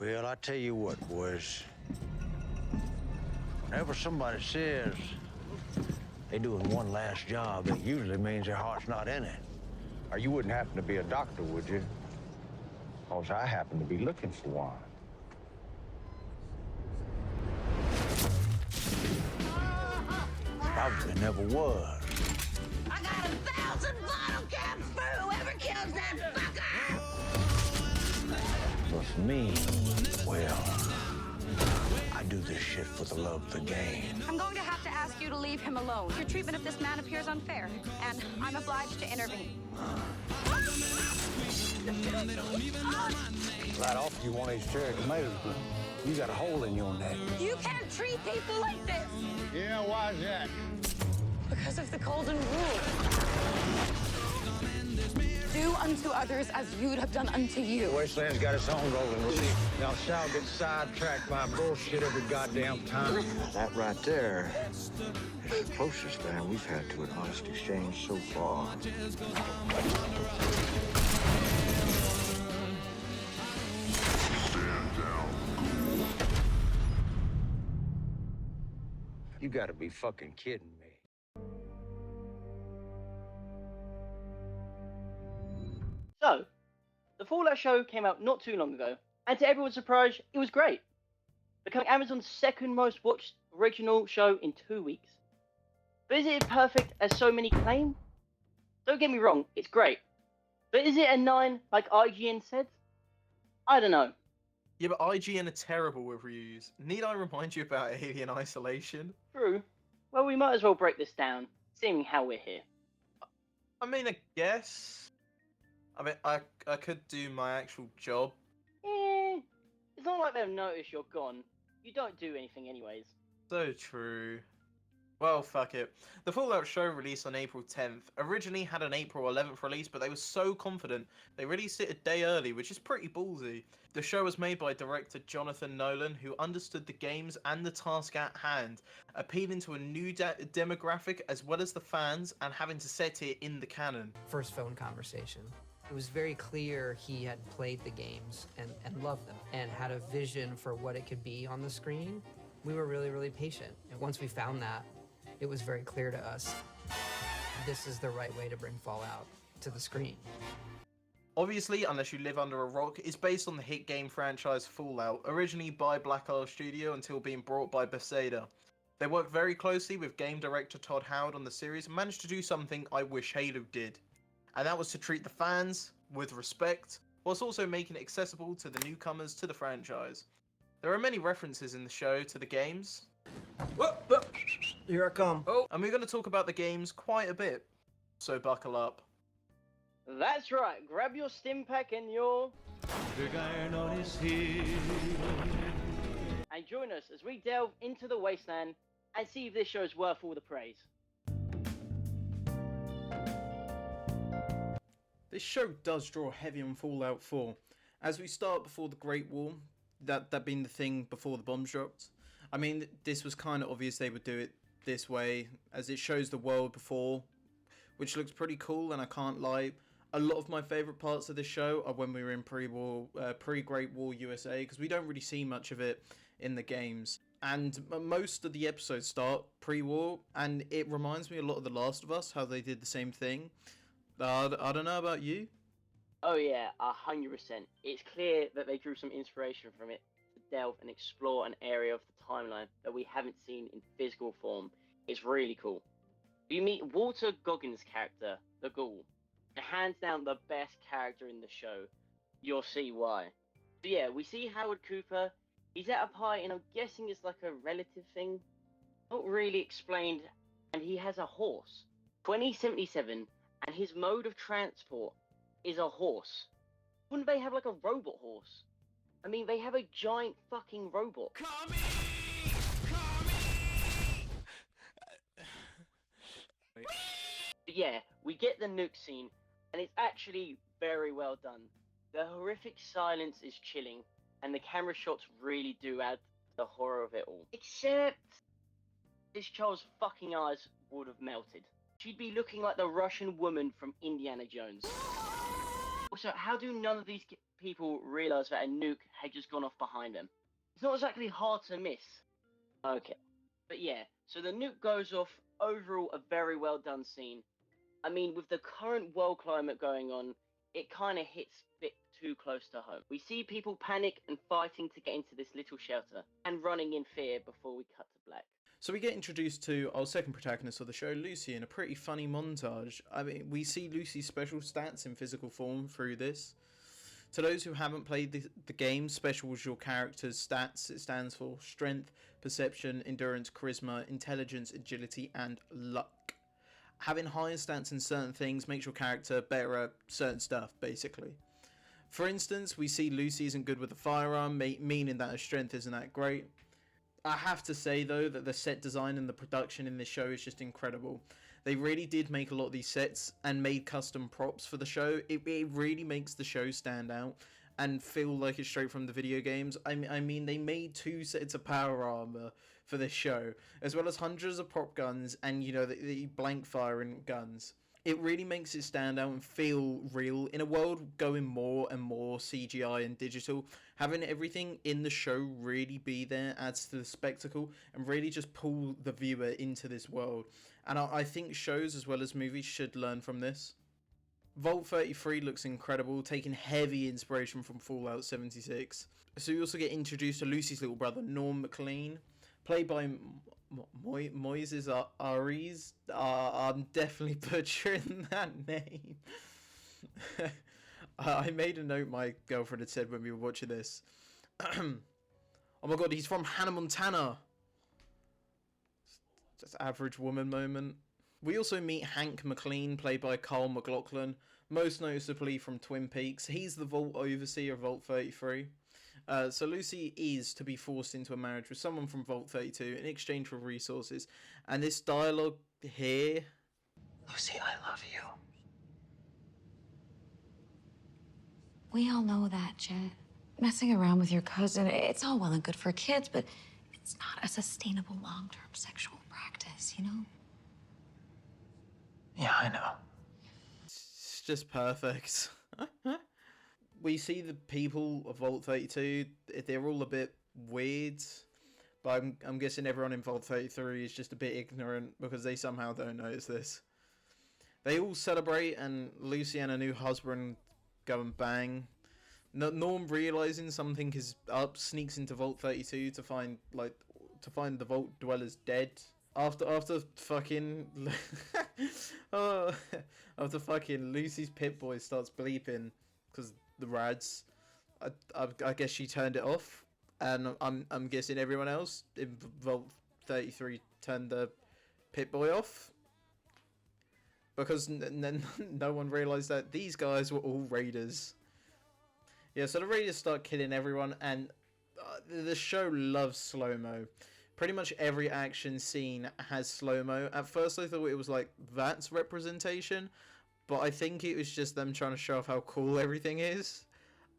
Well, I tell you what, boys. Whenever somebody says they're doing one last job, it usually means their heart's not in it. Or you wouldn't happen to be a doctor, would you? Because I happen to be looking for one. Probably never was. I got 1,000 bottle caps for whoever kills that fucker! But for me, well, I do this shit for the love of the game. I'm going to have to ask you to leave him alone. Your treatment of this man appears unfair, and I'm obliged to intervene. Right off you one of these cherry tomatoes, but you got a hole in your neck. You can't treat people like this! Yeah, why's that? Because of the golden rule. Do unto others as you'd have done unto you. Wasteland's got its own golden rule. Now, Sal gets sidetracked by bullshit every goddamn time. That right there is the closest thing we've had to an honest exchange so far. You gotta be fucking kidding me. So, the Fallout show came out not too long ago, and to everyone's surprise, it was great. Becoming Amazon's second most watched original show in 2 weeks. But is it perfect as so many claim? Don't get me wrong, it's great. But is it a 9 like IGN said? I don't know. Yeah, but IGN are terrible with reviews. Need I remind you about Alien Isolation? True. Well, we might as well break this down, seeing how we're here. I mean, I guess. I mean, I could do my actual job. It's not like they'll notice you're gone. You don't do anything anyways. So true. Well, fuck it. The Fallout show released on April 10th. Originally had an April 11th release, but they were so confident they released it a day early, which is pretty ballsy. The show was made by director Jonathan Nolan, who understood the games and the task at hand, appealing to a new demographic as well as the fans, and having to set it in the canon. First phone conversation. It was very clear he had played the games and loved them and had a vision for what it could be on the screen. We were really, really patient. And once we found that, it was very clear to us, this is the right way to bring Fallout to the screen. Obviously, Unless You Live Under a Rock is based on the hit game franchise Fallout, originally by Black Isle Studio until being bought by Bethesda. They worked very closely with game director Todd Howard on the series and managed to do something I wish Halo did. And that was to treat the fans with respect, whilst also making it accessible to the newcomers to the franchise. There are many references in the show to the games. Whoa, whoa. Here I come. Oh, and we're going to talk about the games quite a bit, so buckle up. That's right, grab your stim pack and your... and join us as we delve into the wasteland and see if this show is worth all the praise. This show does draw heavy on Fallout 4, as we start before the Great War, that being the thing before the bombs dropped. I mean, this was kind of obvious they would do it this way, as it shows the world before, which looks pretty cool, and I can't lie. A lot of my favourite parts of this show are when we were in pre-Great War USA, because we don't really see much of it in the games. And most of the episodes start pre-war, and it reminds me a lot of The Last of Us, how they did the same thing. I don't know about you. Oh yeah, 100%. It's clear that they drew some inspiration from it to delve and explore an area of the timeline that we haven't seen in physical form. It's really cool. We meet Walter Goggins' character, the Ghoul, and hands down the best character in the show. You'll see why. So yeah, we see Howard Cooper. He's at a party, and I'm guessing it's like a relative thing. Not really explained. And he has a horse. 2077, and his mode of transport is a horse. Wouldn't they have like a robot horse? I mean, they have a giant fucking robot. But yeah, we get the nuke scene, and it's actually very well done. The horrific silence is chilling, and the camera shots really do add to the horror of it all. Except, this child's fucking eyes would have melted. She'd be looking like the Russian woman from Indiana Jones. Also, how do none of these people realize that a nuke had just gone off behind them? It's not exactly hard to miss. Okay. But yeah, so the nuke goes off. Overall, a very well done scene. I mean, with the current world climate going on, it kind of hits a bit too close to home. We see people panic and fighting to get into this little shelter and running in fear before we cut to black. So we get introduced to our second protagonist of the show, Lucy, in a pretty funny montage. I mean, we see Lucy's special stats in physical form through this. To those who haven't played the game, special is your character's stats. It stands for strength, perception, endurance, charisma, intelligence, agility, and luck. Having higher stats in certain things makes your character better at certain stuff, basically. For instance, we see Lucy isn't good with a firearm, meaning that her strength isn't that great. I have to say, though, that the set design and the production in this show is just incredible. They really did make a lot of these sets and made custom props for the show. It really makes the show stand out and feel like it's straight from the video games. I mean, they made 2 sets of power armor for this show, as well as hundreds of prop guns and, you know, the blank firing guns. It really makes it stand out and feel real. In a world going more and more CGI and digital, having everything in the show really be there adds to the spectacle and really just pull the viewer into this world. And I think shows as well as movies should learn from this. Vault 33 looks incredible, taking heavy inspiration from Fallout 76. So we also get introduced to Lucy's little brother, Norm MacLean, played by Moises Ariz. I'm definitely butchering that name. I made a note my girlfriend had said when we were watching this. Oh my god, he's from Hannah Montana. Just average woman moment. We also meet Hank McLean, played by Carl McLaughlin, most noticeably from Twin Peaks. He's the Vault Overseer of Vault 33. So Lucy is to be forced into a marriage with someone from Vault 32 in exchange for resources. And this dialogue here... Lucy, I love you. We all know that, Jet. Messing around with your cousin, it's all well and good for kids, but it's not a sustainable long-term sexual practice, you know? Yeah, I know. It's just perfect. We see the people of Vault 32, they're all a bit weird, but I'm guessing everyone in Vault 33 is just a bit ignorant because they somehow don't notice this. They all celebrate, and Lucy and her new husband go and bang. Norm, realizing something is up, sneaks into Vault 32 to find the Vault dwellers dead. After fucking after fucking Lucy's Pip-Boy starts bleeping because the rads, I guess she turned it off, and I'm guessing everyone else in Vault 33 turned the Pip-Boy off because no one realized that these guys were all raiders. Yeah, so the raiders start killing everyone, and the show loves slow-mo. Pretty much every action scene has slow-mo. At first I thought it was like that's representation, but I think it was just them trying to show off how cool everything is.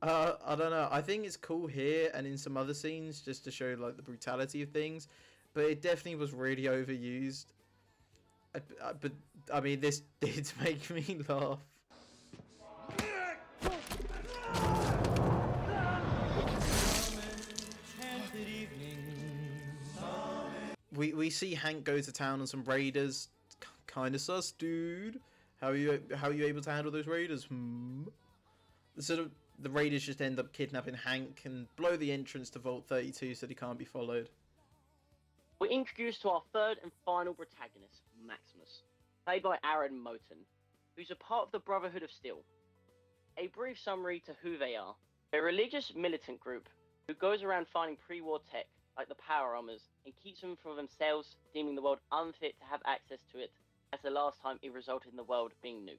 I don't know. I think it's cool here and in some other scenes just to show like the brutality of things, but it definitely was really overused. But I mean, this did make me laugh. We see Hank go to town on some raiders. Kind of sus, dude. How are you able to handle those raiders? So the raiders just end up kidnapping Hank and blow the entrance to Vault 32 so he can't be followed. We're introduced to our third and final protagonist, Maximus, played by Aaron Moten, who's a part of the Brotherhood of Steel. A brief summary to who they are. A religious militant group who goes around finding pre-war tech like the power armors and keeps them for themselves, deeming the world unfit to have access to it, as the last time it resulted in the world being nuked.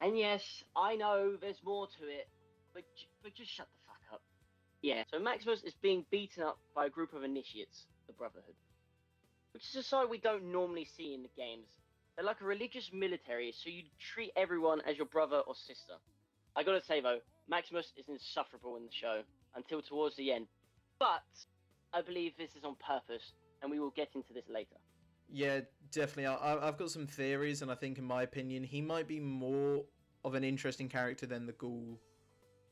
And yes, I know there's more to it, but just shut the fuck up. Yeah, so Maximus is being beaten up by a group of initiates, the Brotherhood, which is a side we don't normally see in the games. They're like a religious military, so you treat everyone as your brother or sister. I gotta say though, Maximus is insufferable in the show, until towards the end. But I believe this is on purpose, and we will get into this later. Yeah, definitely. I've got some theories, and I think, in my opinion, he might be more of an interesting character than the ghoul.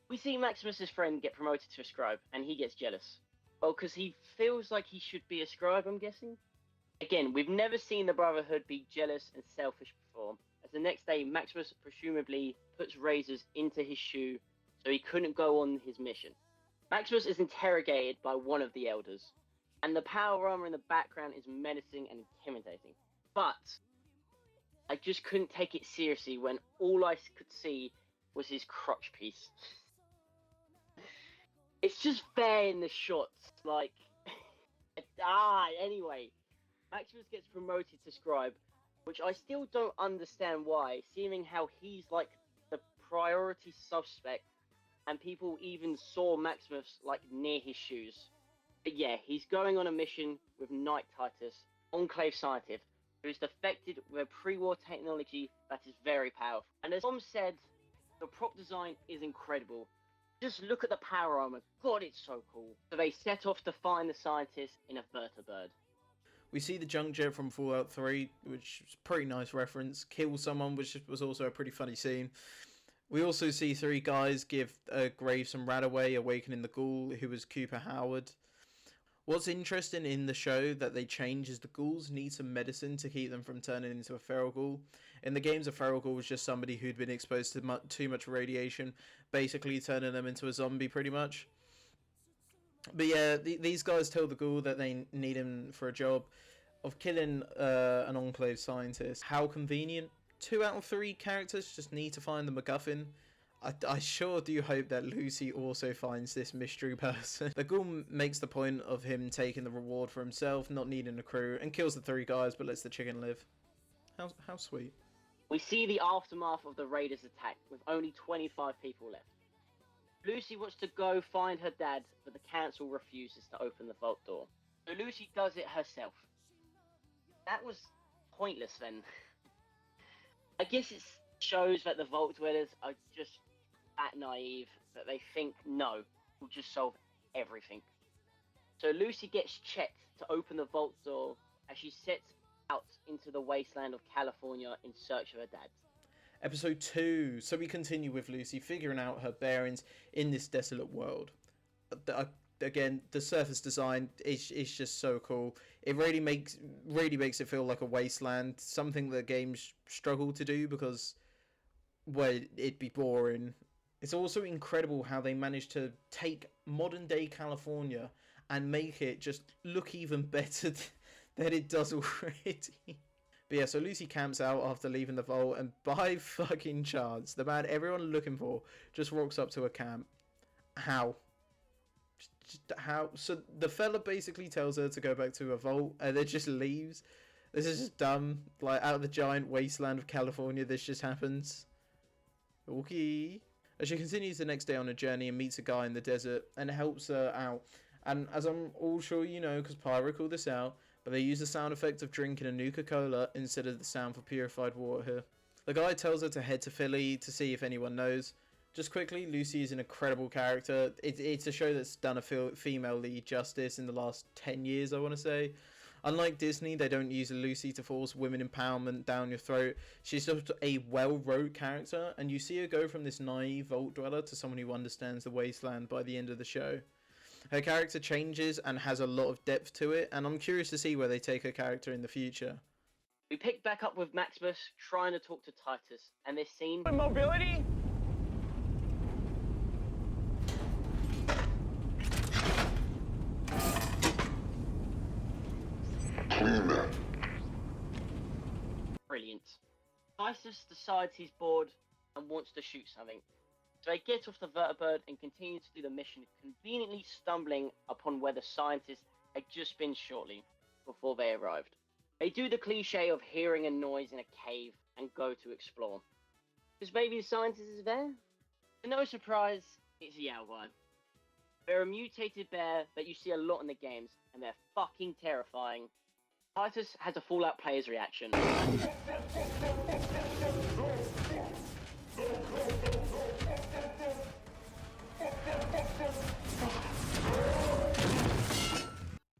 We see Maximus's friend get promoted to a scribe, and he gets jealous. Well, because he feels like he should be a scribe, I'm guessing. Again, we've never seen the Brotherhood be jealous and selfish before, as the next day Maximus presumably puts razors into his shoe so he couldn't go on his mission. Maximus is interrogated by one of the elders, and the power armor in the background is menacing and intimidating. But I just couldn't take it seriously when all I could see was his crotch piece. It's just there in the shots, like... Anyway. Maximus gets promoted to scribe, which I still don't understand why, seeming how he's like the priority suspect, and people even saw Maximus like near his shoes. But yeah, he's going on a mission with Knight Titus, Enclave scientist, who is defected with a pre-war technology that is very powerful. And as Tom said, the prop design is incredible. Just look at the power armor. God, it's so cool. So they set off to find the scientist in a vertibird. We see the junk jet from Fallout 3, which is a pretty nice reference, kill someone, which was also a pretty funny scene. We also see three guys give Graves and Radaway, awakening the ghoul, who was Cooper Howard. What's interesting in the show that they change is the ghouls need some medicine to keep them from turning into a feral ghoul. In the games, a feral ghoul was just somebody who'd been exposed to too much radiation, basically turning them into a zombie pretty much. But yeah, these guys tell the ghoul that they need him for a job of killing an Enclave scientist. How convenient. 2 out of 3 characters just need to find the MacGuffin. I sure do hope that Lucy also finds this mystery person. The ghoul makes the point of him taking the reward for himself, not needing a crew, and kills the 3 guys but lets the chicken live. How sweet. We see the aftermath of the Raiders' attack, with only 25 people left. Lucy wants to go find her dad, but the council refuses to open the vault door. So Lucy does it herself. That was pointless then. I guess it shows that the Vault Dwellers are just that naive that they think, no, we'll just solve everything. So Lucy gets Chet to open the vault door as she sets out into the wasteland of California in search of her dad. Episode 2. So we continue with Lucy figuring out her bearings in this desolate world. Again, the surface design is just so cool. It really makes it feel like a wasteland, something that games struggle to do because, well, it'd be boring. It's also incredible how they managed to take modern day California and make it just look even better than it does already. But yeah, so Lucy camps out after leaving the vault, and by fucking chance, the man everyone looking for just walks up to a camp. How? How? So the fella basically tells her to go back to a vault, and then just leaves. This is just dumb. Like, out of the giant wasteland of California, this just happens. Okay. As she continues the next day on a journey and meets a guy in the desert and helps her out. And as I'm all sure you know, because Pyro called this out, but they use the sound effect of drinking a Nuka-Cola instead of the sound for purified water here. The guy tells her to head to Philly to see if anyone knows. Just quickly, Lucy is an incredible character. It's a show that's done a female lead justice in the last 10 years, I want to say. Unlike Disney, they don't use Lucy to force women empowerment down your throat. She's just a well-wrote character, and you see her go from this naive vault dweller to someone who understands the wasteland by the end of the show. Her character changes and has a lot of depth to it, and I'm curious to see where they take her character in the future. We pick back up with Maximus trying to talk to Titus, and this scene... Mobility? Brilliant. Titus decides he's bored and wants to shoot something. So they get off the vertibird and continue to do the mission, conveniently stumbling upon where the scientists had just been shortly before they arrived. They do the cliche of hearing a noise in a cave and go to explore. Because maybe the scientist is there? To no surprise, it's the awhile. They're a mutated bear that you see a lot in the games, and they're fucking terrifying. Titus has a Fallout player's reaction.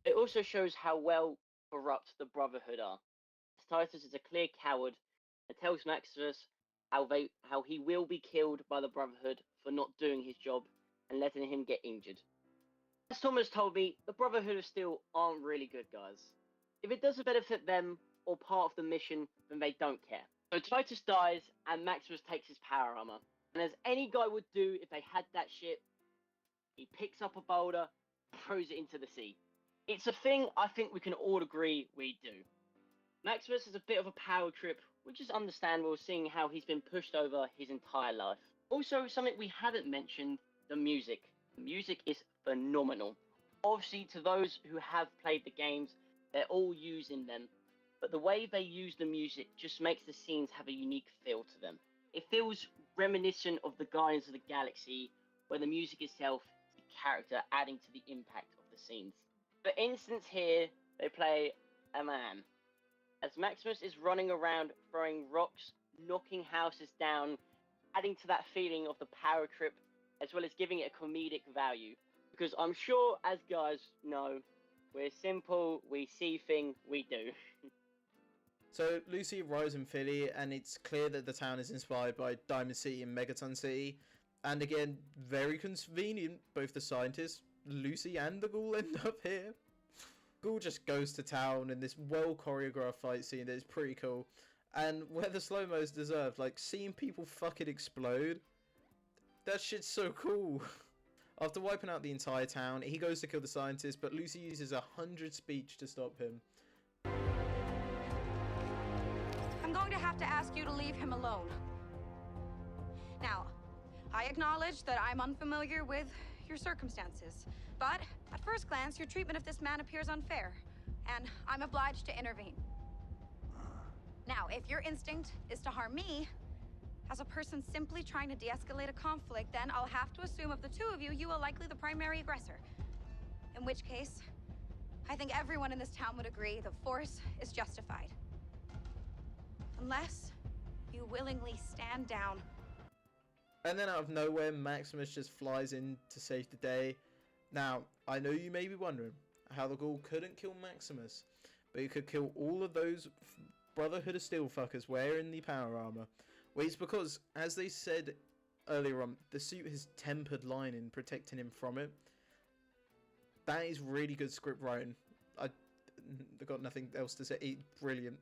It also shows how well corrupt the Brotherhood are. Titus is a clear coward and tells Maximus how he will be killed by the Brotherhood for not doing his job and letting him get injured. As Thomas told me, the Brotherhood of Steel aren't really good guys. If it doesn't benefit them or part of the mission, then they don't care. So Titus dies and Maximus takes his power armor. And as any guy would do if they had that ship, he picks up a boulder, throws it into the sea. It's a thing I think we can all agree we do. Maximus is a bit of a power trip, which is understandable seeing how he's been pushed over his entire life. Also, something we haven't mentioned, the music. The music is phenomenal. Obviously, to those who have played the games, they're all using them. But the way they use the music just makes the scenes have a unique feel to them. It feels reminiscent of the Guardians of the Galaxy, where the music itself is the character adding to the impact of the scenes. For instance here, they play a man. As Maximus is running around throwing rocks, knocking houses down, adding to that feeling of the power trip, as well as giving it a comedic value. Because I'm sure, as guys know, we're simple, we see things, we do. So Lucy arrives in Philly, and it's clear that the town is inspired by Diamond City and Megaton City. And again, very convenient, both the scientists, Lucy and the Ghoul end up here. Ghoul just goes to town in this well choreographed fight scene that is pretty cool. And where the slow-mo is deserved, like seeing people fucking explode, that shit's so cool. After wiping out the entire town, he goes to kill the scientist, but Lucy uses 100 speech to stop him. I'm going to have to ask you to leave him alone. Now, I acknowledge that I'm unfamiliar with your circumstances, but at first glance, your treatment of this man appears unfair, and I'm obliged to intervene. Now, if your instinct is to harm me, as a person simply trying to de-escalate a conflict, then I'll have to assume of the two of you, you are likely the primary aggressor. In which case, I think everyone in this town would agree the force is justified. Unless you willingly stand down. And then out of nowhere, Maximus just flies in to save the day. Now, I know you may be wondering how the Ghoul couldn't kill Maximus, but he could kill all of those Brotherhood of Steel fuckers wearing the power armor. Well, it's because, as they said earlier on, the suit has tempered lining protecting him from it. That is really good script writing. I've got nothing else to say. It's brilliant.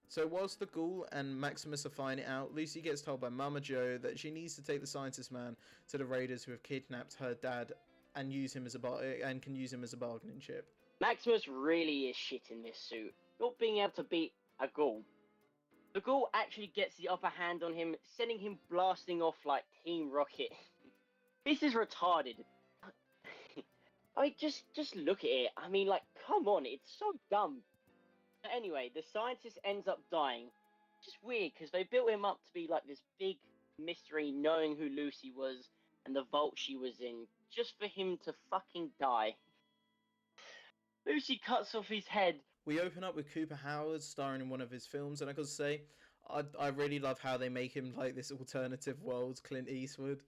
So whilst the Ghoul and Maximus are fighting it out, Lucy gets told by Mama Joe that she needs to take the scientist man to the raiders who have kidnapped her dad and use him as can use him as a bargaining chip. Maximus really is shit in this suit, not being able to beat a Ghoul. The Ghoul actually gets the upper hand on him, sending him blasting off like Team Rocket. This is retarded. I mean, just look at it. I mean, like, come on, it's so dumb. But anyway, the scientist ends up dying. Just weird, because they built him up to be like this big mystery, knowing who Lucy was and the vault she was in, just for him to fucking die. Lucy cuts off his head. We open up with Cooper Howard starring in one of his films, and I gotta say, I really love how they make him like this alternative world Clint Eastwood.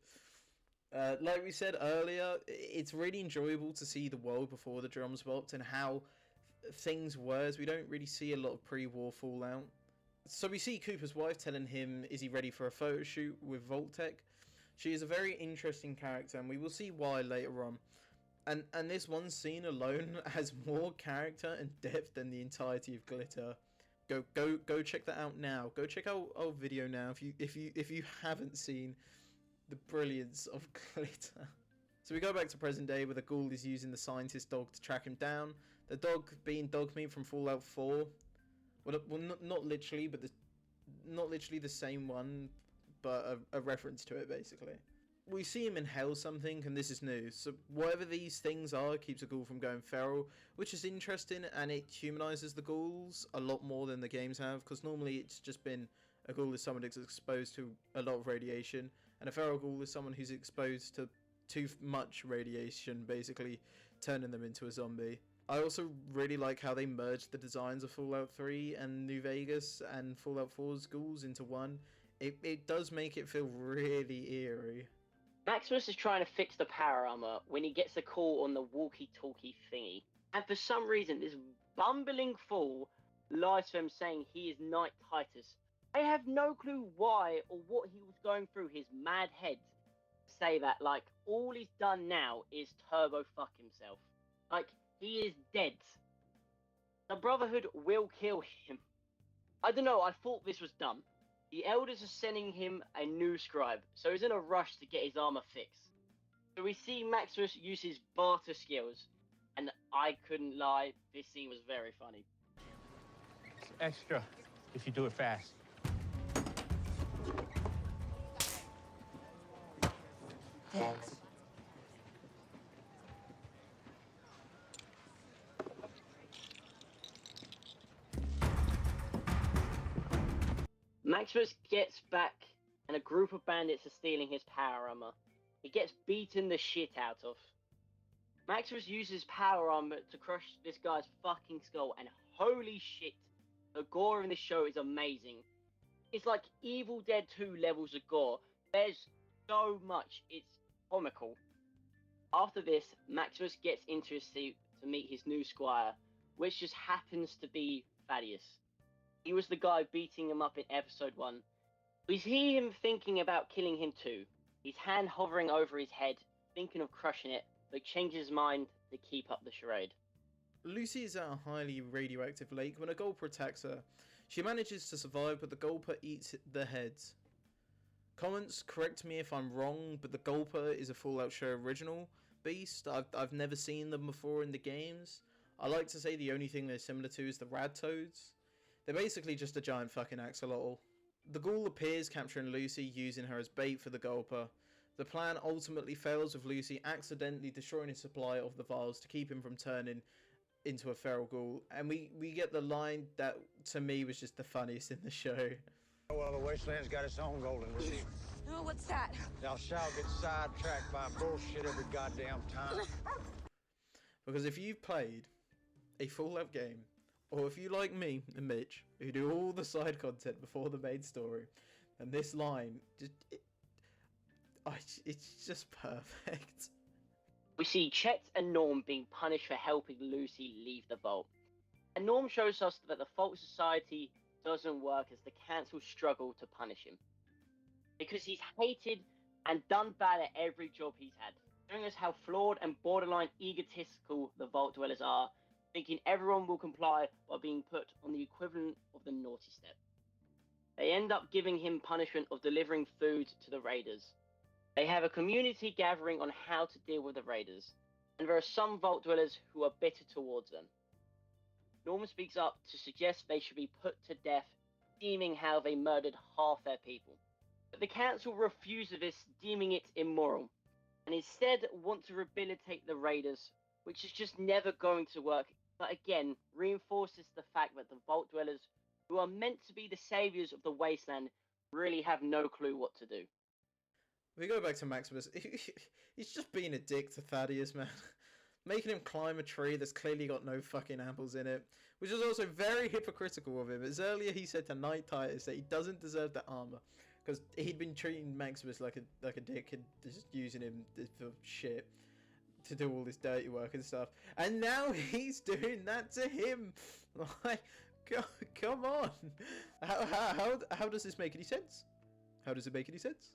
Like we said earlier, it's really enjoyable to see the world before the drums popped and how things were, as we don't really see a lot of pre-war Fallout. So we see Cooper's wife telling him, is he ready for a photo shoot with Vault-Tec? She is a very interesting character, and we will see why later on. And this one scene alone has more character and depth than the entirety of Glitter. Go check that out now. Go check out our video now if you haven't seen the brilliance of Glitter. So we go back to present day where the Ghoul is using the scientist dog to track him down. The dog being dog meat from Fallout 4. Well, not literally, but not literally the same one, but a reference to it basically. We see him inhale something, and this is new. So whatever these things are keeps a Ghoul from going feral, which is interesting, and it humanizes the Ghouls a lot more than the games have, because normally it's just been a Ghoul is someone who's exposed to a lot of radiation, and a feral Ghoul is someone who's exposed to too much radiation, basically turning them into a zombie. I also really like how they merged the designs of Fallout 3 and New Vegas and Fallout 4's Ghouls into one. It does make it feel really eerie. Maximus is trying to fix the power armor when he gets a call on the walkie-talkie thingy. And for some reason, this bumbling fool lies to him saying he is Knight Titus, I have no clue why or what he was going through his mad head to say that. Like, all he's done now is turbo fuck himself. Like, he is dead. The Brotherhood will kill him. I don't know, I thought this was dumb. The Elders are sending him a new scribe, so he's in a rush to get his armor fixed. So we see Maximus use his barter skills, and I couldn't lie, this scene was very funny. It's extra if you do it fast. Thanks. Maximus gets back, and a group of bandits are stealing his power armor. He gets beaten the shit out of. Maximus uses power armor to crush this guy's fucking skull, and holy shit, the gore in this show is amazing. It's like Evil Dead 2 levels of gore. There's so much, it's comical. After this, Maximus gets into his suit to meet his new squire, which just happens to be Thaddeus. He was the guy beating him up in episode 1. We see him thinking about killing him too. His hand hovering over his head, thinking of crushing it, but changes his mind to keep up the charade. Lucy is at a highly radioactive lake when a gulper attacks her. She manages to survive, but the gulper eats the heads. Comments, correct me if I'm wrong, but the gulper is a Fallout show original beast. I've never seen them before in the games. I like to say the only thing they're similar to is the rad toads. They're basically just a giant fucking axolotl. The ghoul appears, capturing Lucy, using her as bait for the gulper. The plan ultimately fails, with Lucy accidentally destroying his supply of the vials to keep him from turning into a feral ghoul. And we get the line that, to me, was just the funniest in the show. Well, the wasteland's got its own golden receiver. Oh, what's that? Thou shalt get sidetracked by bullshit every goddamn time. Because if you've played a Fallout game, or if you like me and Mitch, who do all the side content before the main story, and this line, it's just perfect. We see Chet and Norm being punished for helping Lucy leave the vault. And Norm shows us that the Vault Society doesn't work as the Council struggle to punish him. Because he's hated and done bad at every job he's had, showing us how flawed and borderline egotistical the Vault Dwellers are, thinking everyone will comply by being put on the equivalent of the naughty step. They end up giving him punishment of delivering food to the raiders. They have a community gathering on how to deal with the raiders, and there are some Vault Dwellers who are bitter towards them. Norman speaks up to suggest they should be put to death, deeming how they murdered half their people. But the council refuses this, deeming it immoral, and instead want to rehabilitate the raiders, which is just never going to work, but again reinforces the fact that the Vault Dwellers, who are meant to be the saviors of the wasteland, really have no clue what to do. We go back to Maximus. He's just being a dick to Thaddeus, man. Making him climb a tree that's clearly got no fucking apples in it, which is also very hypocritical of him, as earlier he said to Knight Titus that he doesn't deserve the armor because he'd been treating Maximus like a dick and just using him for shit to do all this dirty work and stuff, and now he's doing that to him. Like, come on. How does this make any sense? How does it make any sense?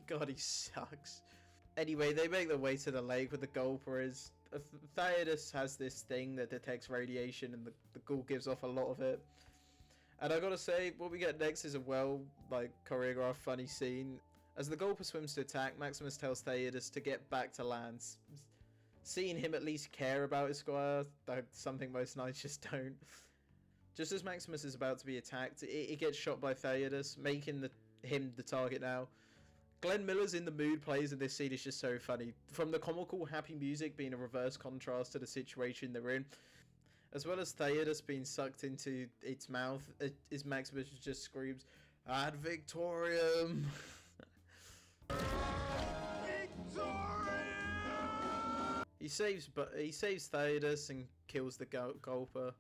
God, he sucks. Anyway, they make their way to the lake with the gulpers. Thaddeus has this thing that detects radiation, and the ghoul gives off a lot of it. And I gotta say, what we get next is a choreographed, funny scene. As the gulper swims to attack, Maximus tells Thaddeus to get back to land. Seeing him at least care about his squire, that's something most knights just don't. Just as Maximus is about to be attacked, it gets shot by Thaddeus, making him the target now. Glenn Miller's In the Mood plays in this scene is just so funny. From the comical, happy music being a reverse contrast to the situation they're in, as well as Thaddeus being sucked into its mouth, as Maximus just screams, "Ad Victoriam!" He saves Thaddeus and kills the gulper.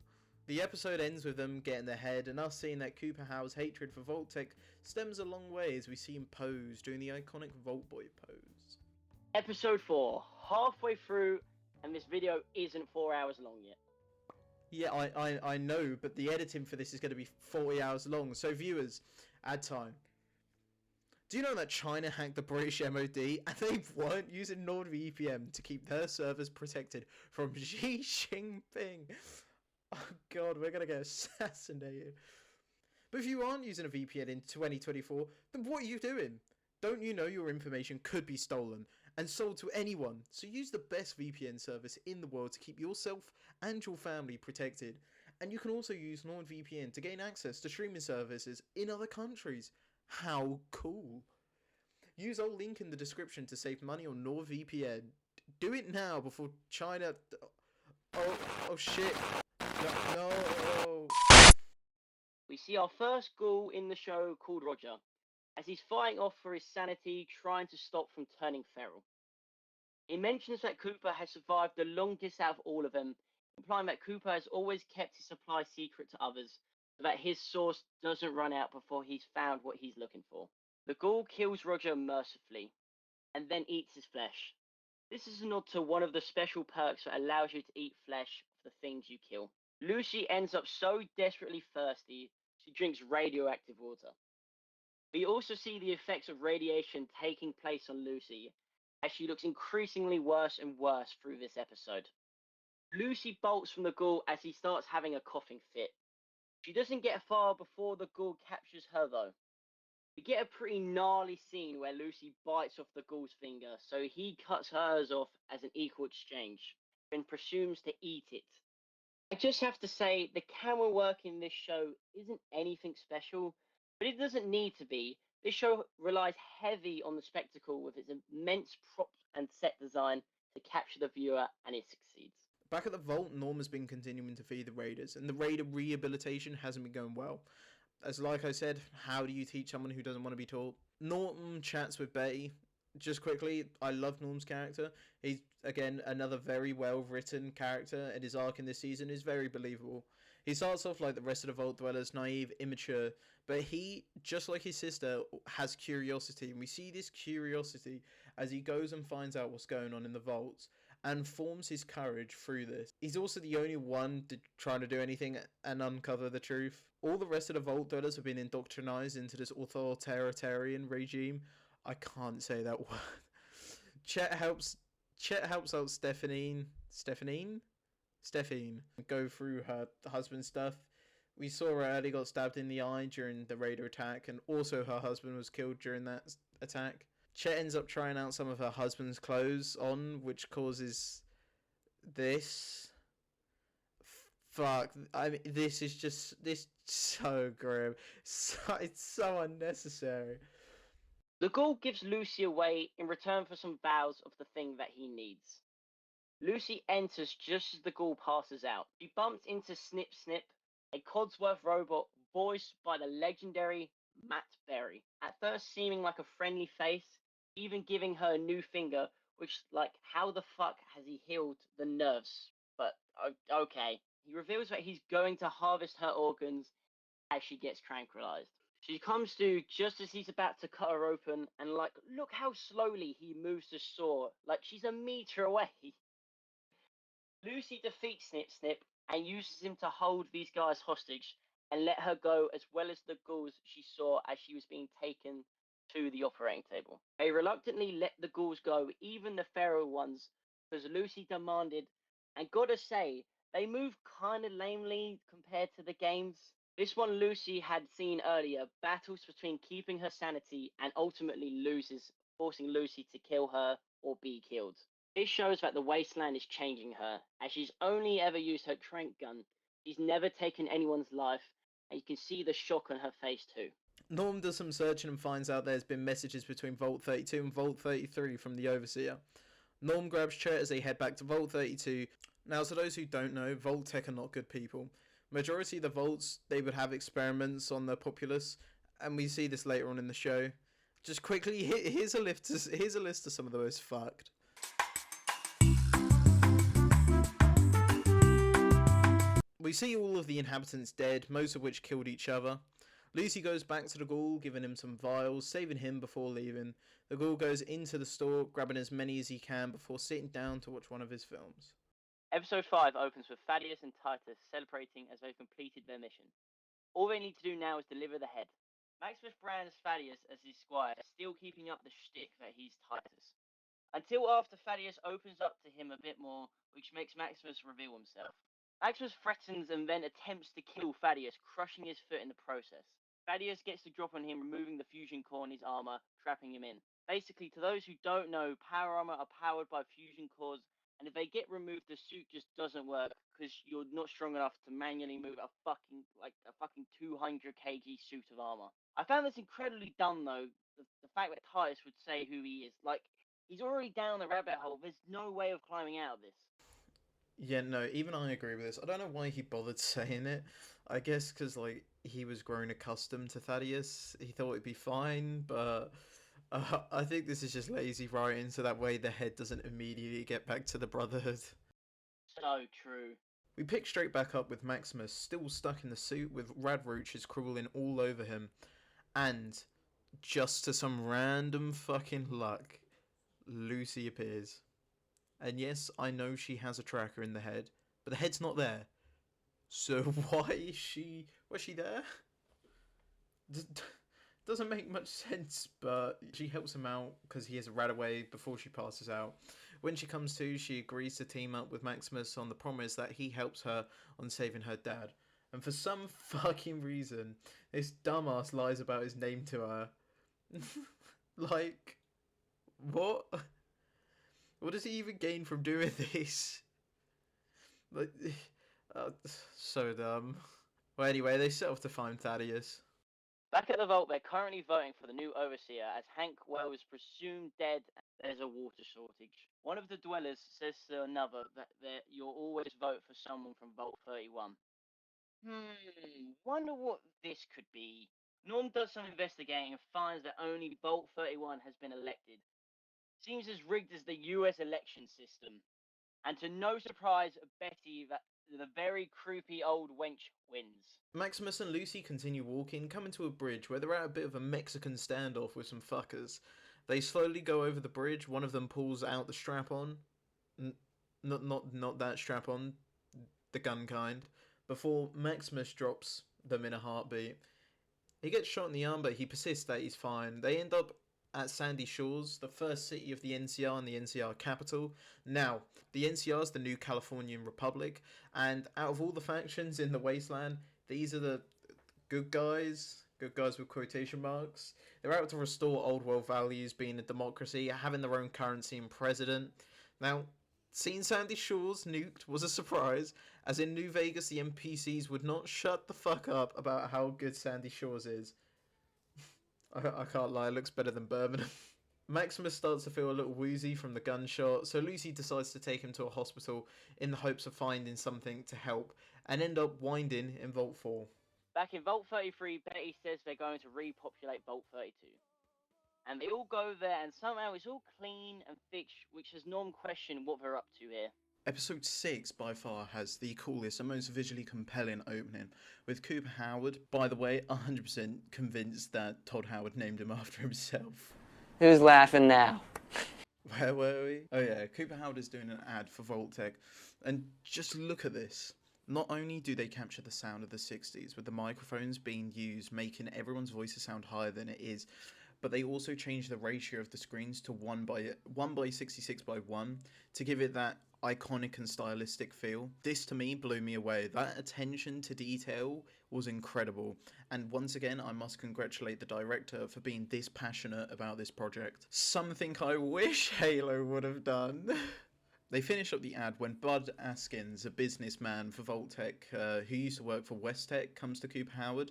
The episode ends with them getting their head, and us seeing that Cooper Howe's hatred for Vault-Tec stems a long way as we see him pose, doing the iconic Vault Boy pose. Episode 4, halfway through, and this video isn't 4 hours long yet. Yeah, I know, but the editing for this is going to be 40 hours long, so viewers, add time. Do you know that China hacked the British MOD and they weren't using NordVPN to keep their servers protected from Xi Jinping? Oh god, we're going to get assassinated. But if you aren't using a VPN in 2024, then what are you doing? Don't you know your information could be stolen and sold to anyone? So use the best VPN service in the world to keep yourself and your family protected. And you can also use NordVPN to gain access to streaming services in other countries. How cool. Use our link in the description to save money on NordVPN. Do it now before China... Oh shit. No. We see our first ghoul in the show called Roger, as he's fighting off for his sanity, trying to stop from turning feral. He mentions that Cooper has survived the longest out of all of them, implying that Cooper has always kept his supply secret to others, so that his source doesn't run out before he's found what he's looking for. The ghoul kills Roger mercifully, and then eats his flesh. This is a nod to one of the special perks that allows you to eat flesh of the things you kill. Lucy ends up so desperately thirsty, she drinks radioactive water. We also see the effects of radiation taking place on Lucy, as she looks increasingly worse and worse through this episode. Lucy bolts from the ghoul as he starts having a coughing fit. She doesn't get far before the ghoul captures her though. We get a pretty gnarly scene where Lucy bites off the ghoul's finger, so he cuts hers off as an equal exchange, then presumes to eat it. I just have to say, the camera work in this show isn't anything special, but it doesn't need to be. This show relies heavy on the spectacle with its immense props and set design to capture the viewer, and it succeeds. Back at the vault, Norm has been continuing to feed the raiders, and the raider rehabilitation hasn't been going well. As like I said, how do you teach someone who doesn't want to be taught? Norm chats with Betty. Just quickly, I love Norm's character. He's, again, another very well-written character, and his arc in this season is very believable. He starts off like the rest of the Vault Dwellers, naive, immature, but he, just like his sister, has curiosity, and we see this curiosity as he goes and finds out what's going on in the vaults, and forms his courage through this. He's also the only one trying to do anything and uncover the truth. All the rest of the Vault Dwellers have been indoctrinized into this authoritarian regime. I can't say that word. Chet helps out Stephanie go through her husband's stuff. We saw her earlier got stabbed in the eye during the raider attack, and also her husband was killed during that attack. Chet ends up trying out some of her husband's clothes on, which causes this. Fuck, I mean, this so grim. It's so unnecessary. The ghoul gives Lucy away in return for some vows of the thing that he needs. Lucy enters just as the ghoul passes out. She bumps into Snip Snip, a Codsworth robot voiced by the legendary Matt Berry. At first seeming like a friendly face, even giving her a new finger, which, like, how the fuck has he healed the nerves? But, okay. He reveals that he's going to harvest her organs as she gets tranquilized. She comes to just as he's about to cut her open, and like, look how slowly he moves the saw, like she's a meter away. Lucy defeats Snip Snip and uses him to hold these guys hostage and let her go, as well as the ghouls she saw as she was being taken to the operating table. They reluctantly let the ghouls go, even the feral ones, because Lucy demanded, and gotta say, they move kinda lamely compared to the games. This one Lucy had seen earlier battles between keeping her sanity and ultimately loses, forcing Lucy to kill her or be killed. This shows that the wasteland is changing her, as she's only ever used her trank gun. She's never taken anyone's life, and you can see the shock on her face too. Norm does some searching and finds out there's been messages between Vault 32 and Vault 33 from the Overseer. Norm grabs Chet as they head back to Vault 32. Now, to those who don't know, Vault Tech are not good people. Majority of the Vaults, they would have experiments on the populace, and we see this later on in the show. Just quickly, here's a list of some of the most fucked. We see all of the inhabitants dead, most of which killed each other. Lucy goes back to the ghoul, giving him some vials, saving him before leaving. The ghoul goes into the store, grabbing as many as he can before sitting down to watch one of his films. Episode 5 opens with Thaddeus and Titus celebrating as they've completed their mission. All they need to do now is deliver the head. Maximus brands Thaddeus as his squire, still keeping up the shtick that he's Titus. Until after Thaddeus opens up to him a bit more, which makes Maximus reveal himself. Maximus threatens and then attempts to kill Thaddeus, crushing his foot in the process. Thaddeus gets the drop on him, removing the fusion core in his armor, trapping him in. Basically, to those who don't know, power armor are powered by fusion cores, and if they get removed, the suit just doesn't work because you're not strong enough to manually move a fucking 200 kg suit of armor. I found this incredibly dumb though. The fact that Titus would say who he is, like, he's already down the rabbit hole. There's no way of climbing out of this. Yeah, no, even I agree with this. I don't know why he bothered saying it. I guess because, like, he was grown accustomed to Thaddeus. He thought it'd be fine, but I think this is just lazy writing, so that way the head doesn't immediately get back to the Brotherhood. So true. We pick straight back up with Maximus, still stuck in the suit, with radroaches crawling all over him. And, just to some random fucking luck, Lucy appears. And yes, I know she has a tracker in the head, but the head's not there. So why is she there? Doesn't make much sense, but she helps him out because he has a rat away before she passes out. When she comes to, she agrees to team up with Maximus on the promise that he helps her on saving her dad. And for some fucking reason, this dumbass lies about his name to her. Like, what? What does he even gain from doing this? Like, so dumb. Well, anyway, they set off to find Thaddeus. Back at the vault, they're currently voting for the new overseer as Hank Well is presumed dead and there's a water shortage. One of the dwellers says to another that you'll always vote for someone from Vault 31. Wonder what this could be. Norm does some investigating and finds that only Vault 31 has been elected. Seems as rigged as the US election system. And to no surprise, Betty, that the very creepy old wench, wins. Maximus and Lucy continue walking, coming to a bridge where they're at a bit of a Mexican standoff with some fuckers. They slowly go over the bridge. One of them pulls out the strap-on. Not that strap-on. The gun kind. Before Maximus drops them in a heartbeat. He gets shot in the arm, but he persists that he's fine. They end up at Sandy Shores, the first city of the NCR and the NCR capital. Now, the NCR is the new Californian Republic, and out of all the factions in the Wasteland, these are the good guys with quotation marks. They're out to restore old world values, being a democracy, having their own currency and president. Now, seeing Sandy Shores nuked was a surprise, as in New Vegas the NPCs would not shut the fuck up about how good Sandy Shores is. I can't lie, it looks better than Birmingham. Maximus starts to feel a little woozy from the gunshot, so Lucy decides to take him to a hospital in the hopes of finding something to help, and end up winding in Vault 4. Back in Vault 33, Betty says they're going to repopulate Vault 32. And they all go there, and somehow it's all clean and fixed, which has Norm questioned what they're up to here. Episode 6 by far has the coolest and most visually compelling opening, with Cooper Howard, by the way, 100% convinced that Todd Howard named him after himself. Who's laughing now? Where were we? Oh yeah, Cooper Howard is doing an ad for Vault-Tec, and just look at this. Not only do they capture the sound of the 60s, with the microphones being used, making everyone's voices sound higher than it is, but they also change the ratio of the screens to 1 by 66 by 1 to give it that iconic and stylistic feel. This to me blew me away. That attention to detail was incredible, and once again I must congratulate the director for being this passionate about this project. Something I wish Halo would have done. They finish up the ad when Bud Askins, a businessman for Vault-Tec who used to work for West-Tec, comes to Cooper Howard.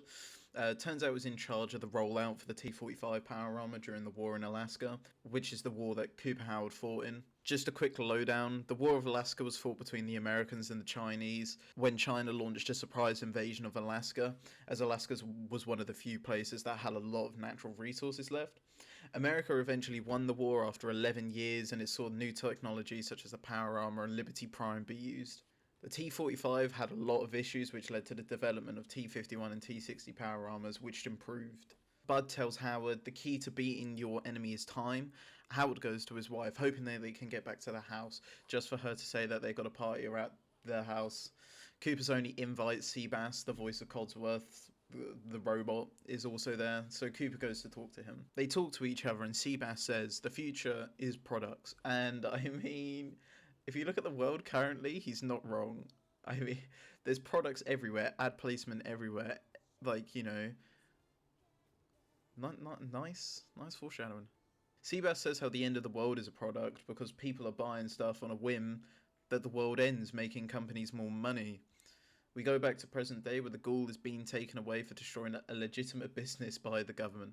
Turns out was in charge of the rollout for the T-45 power armor during the war in Alaska, which is the war that Cooper Howard fought in. Just a quick lowdown, the War of Alaska was fought between the Americans and the Chinese when China launched a surprise invasion of Alaska, as Alaska was one of the few places that had a lot of natural resources left. America eventually won the war after 11 years, and it saw new technology such as the power armor and Liberty Prime be used. The T-45 had a lot of issues which led to the development of T-51 and T-60 power armors, which improved. Bud tells Howard the key to beating your enemy is time, Howard goes to his wife, hoping that they can get back to the house, just for her to say that they got a party at their house. Cooper's only invite, Seabass, the voice of Codsworth, the robot, is also there, so Cooper goes to talk to him. They talk to each other, and Seabass says the future is products. And I mean, if you look at the world currently, he's not wrong. I mean, there's products everywhere, ad placement everywhere. Like, you know, not nice foreshadowing. Seabass says how the end of the world is a product because people are buying stuff on a whim that the world ends, making companies more money. We go back to present day where the ghoul is being taken away for destroying a legitimate business by the government.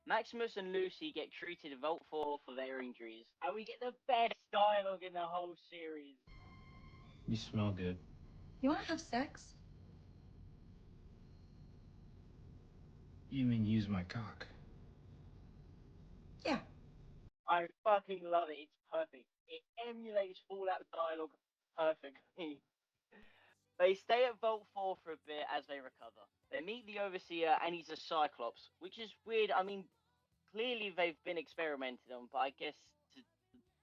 Maximus and Lucy get treated in Vault 4 for their injuries, and we get the best dialogue in the whole series. You smell good. You want to have sex? You mean use my cock? Yeah. I fucking love it. It's perfect. It emulates Fallout dialogue perfectly. They stay at Vault 4 for a bit as they recover. They meet the Overseer, and he's a Cyclops, which is weird. I mean, clearly they've been experimented on, but I guess to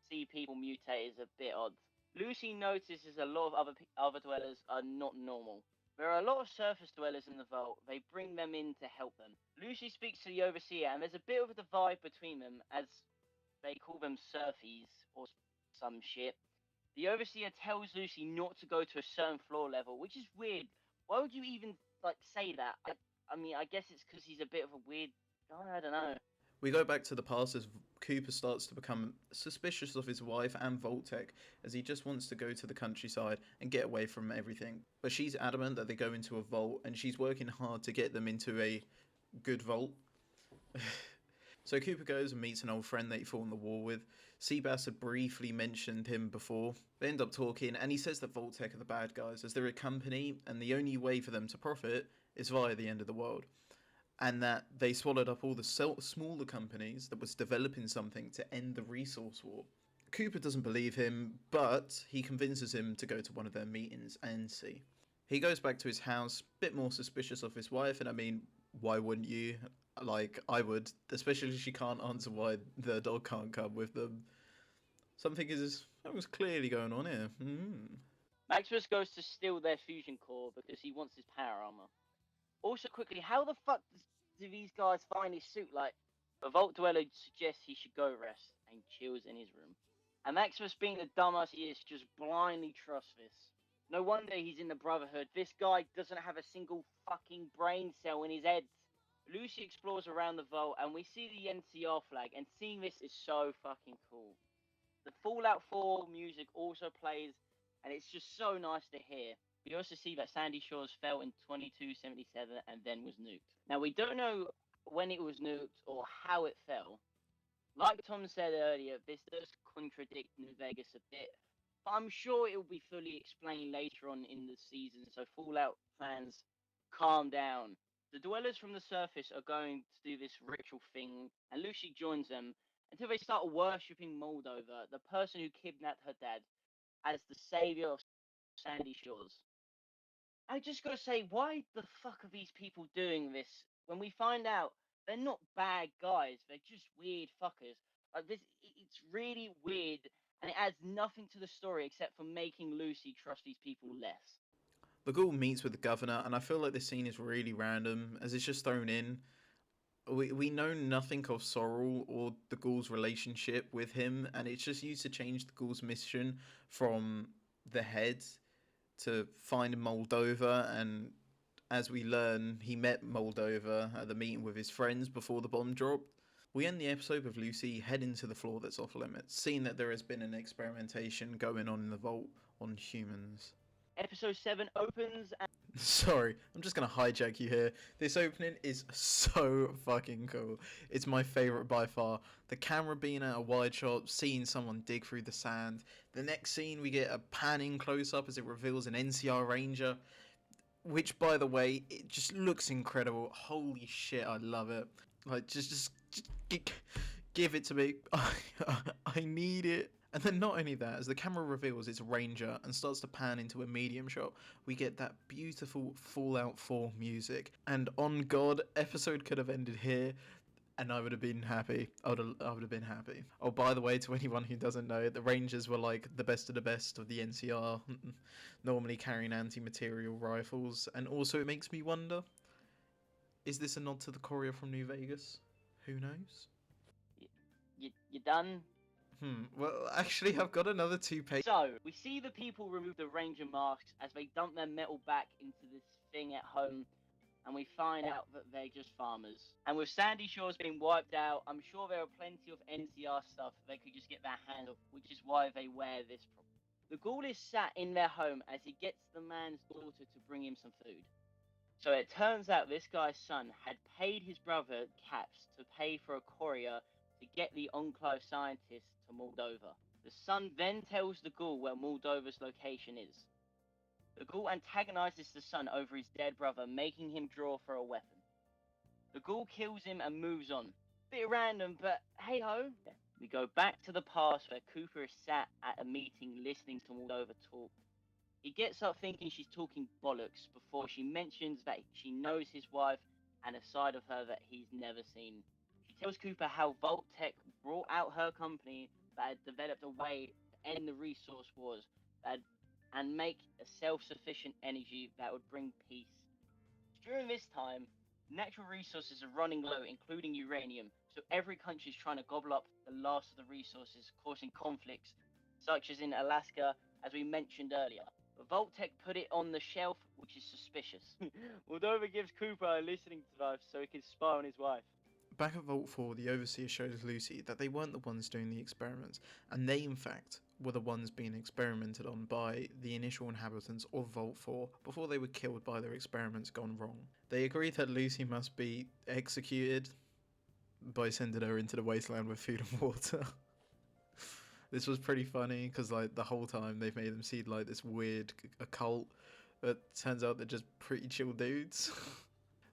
see people mutate is a bit odd. Lucy notices a lot of other dwellers are not normal. There are a lot of surface dwellers in the vault. They bring them in to help them. Lucy speaks to the Overseer, and there's a bit of a divide between them, as they call them surfies, or some shit. The Overseer tells Lucy not to go to a certain floor level, which is weird. Why would you even, like, say that? I mean, I guess it's because he's a bit of a weird guy, I don't know. We go back to the past as Cooper starts to become suspicious of his wife and Vault-Tec, as he just wants to go to the countryside and get away from everything. But she's adamant that they go into a vault, and she's working hard to get them into a good vault. So Cooper goes and meets an old friend that he fought in the war with. Seabass had briefly mentioned him before. They end up talking, and he says that Vault-Tec are the bad guys, as they're a company, and the only way for them to profit is via the end of the world. And that they swallowed up all the smaller companies that was developing something to end the resource war. Cooper doesn't believe him, but he convinces him to go to one of their meetings and see. He goes back to his house, a bit more suspicious of his wife, and I mean, why wouldn't you? Like, I would, especially if she can't answer why the dog can't come with them. Something is clearly going on here. Maximus goes to steal their fusion core because he wants his power armor. Also, quickly, how the fuck do these guys find his suit? Like, the Vault Dweller suggests he should go rest and chills in his room. And Maximus, being the dumbass he is, just blindly trusts this. No wonder he's in the Brotherhood. This guy doesn't have a single fucking brain cell in his head. Lucy explores around the vault, and we see the NCR flag, and seeing this is so fucking cool. The Fallout 4 music also plays, and it's just so nice to hear. We also see that Sandy Shores fell in 2277 and then was nuked. Now, we don't know when it was nuked or how it fell. Like Tom said earlier, this does contradict New Vegas a bit, but I'm sure it will be fully explained later on in the season, so Fallout fans, calm down. The dwellers from the surface are going to do this ritual thing, and Lucy joins them until they start worshipping Moldova, the person who kidnapped her dad, as the savior of Sandy Shores. I just gotta say, why the fuck are these people doing this when we find out they're not bad guys, they're just weird fuckers? Like this, it's really weird, and it adds nothing to the story except for making Lucy trust these people less. The ghoul meets with the governor, and I feel like this scene is really random, as it's just thrown in. We know nothing of Sorrel or the ghoul's relationship with him, and it's just used to change the ghoul's mission from the head to find Moldova, and as we learn, he met Moldova at the meeting with his friends before the bomb dropped. We end the episode with Lucy heading to the floor that's off limits, seeing that there has been an experimentation going on in the vault on humans. Episode 7 opens and... Sorry, I'm just gonna hijack you here. This opening is so fucking cool. It's my favourite by far. The camera being at a wide shot, seeing someone dig through the sand. The next scene, we get a panning close-up as it reveals an NCR Ranger, which, by the way, it just looks incredible. Holy shit, I love it. Like, just give it to me. I need it. And then not only that, as the camera reveals it's a Ranger and starts to pan into a medium shot, we get that beautiful Fallout 4 music. And on God, episode could have ended here. and I would have been happy. I would have been happy. Oh, by the way, to anyone who doesn't know, the Rangers were like the best of the best of the NCR, normally carrying anti-material rifles. And also, it makes me wonder: is this a nod to the courier from New Vegas? Who knows? You done? Well, actually, I've got another 2 pages. So, we see the people remove the Ranger masks as they dump their metal back into this thing at home, and we find out that they're just farmers. And with Sandy Shores being wiped out, I'm sure there are plenty of NCR stuff they could just get their hand off, which is why they wear this. The ghoul is sat in their home as he gets the man's daughter to bring him some food. So it turns out this guy's son had paid his brother Caps to pay for a courier to get the enclave scientist to Moldova. The son then tells the ghoul where Moldova's location is. The ghoul antagonizes the son over his dead brother, making him draw for a weapon. The ghoul kills him and moves on. Bit random, but hey ho. We go back to the past where Cooper is sat at a meeting listening to Moldova talk. He gets up thinking she's talking bollocks before she mentions that she knows his wife and a side of her that he's never seen. She tells Cooper how Vault-Tec brought out her company that had developed a way to end the resource wars and make a self-sufficient energy that would bring peace. During this time, natural resources are running low, including uranium, so every country is trying to gobble up the last of the resources, causing conflicts, such as in Alaska, as we mentioned earlier. But Vault-Tec put it on the shelf, which is suspicious. Moldova gives Cooper a listening device so he can spy on his wife. Back at Vault 4, the Overseer shows Lucy that they weren't the ones doing the experiments, and they, in fact, were the ones being experimented on by the initial inhabitants of Vault 4 before they were killed by their experiments gone wrong. They agree that Lucy must be executed by sending her into the wasteland with food and water. This was pretty funny because like the whole time they've made them seem like this weird occult, but turns out they're just pretty chill dudes.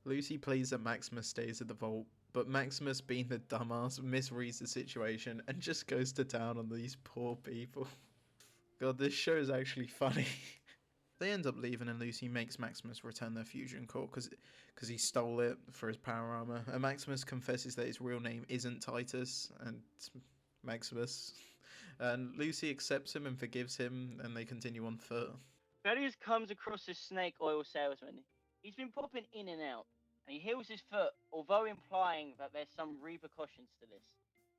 Lucy pleads that Maximus stays at the vault, but Maximus, being the dumbass, misreads the situation and just goes to town on these poor people. God, this show is actually funny. They end up leaving and Lucy makes Maximus return their fusion core because he stole it for his power armor. And Maximus confesses that his real name isn't Titus and Maximus. And Lucy accepts him and forgives him, and they continue on foot. Thaddeus comes across this snake oil salesman. He's been popping in and out, and he heals his foot, although implying that there's some repercussions to this.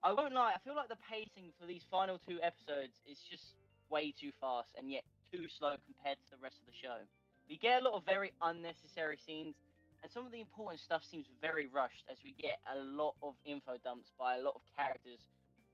I won't lie, I feel like the pacing for these final 2 episodes is just way too fast, and yet too slow compared to the rest of the show. We get a lot of very unnecessary scenes, and some of the important stuff seems very rushed, as we get a lot of info dumps by a lot of characters,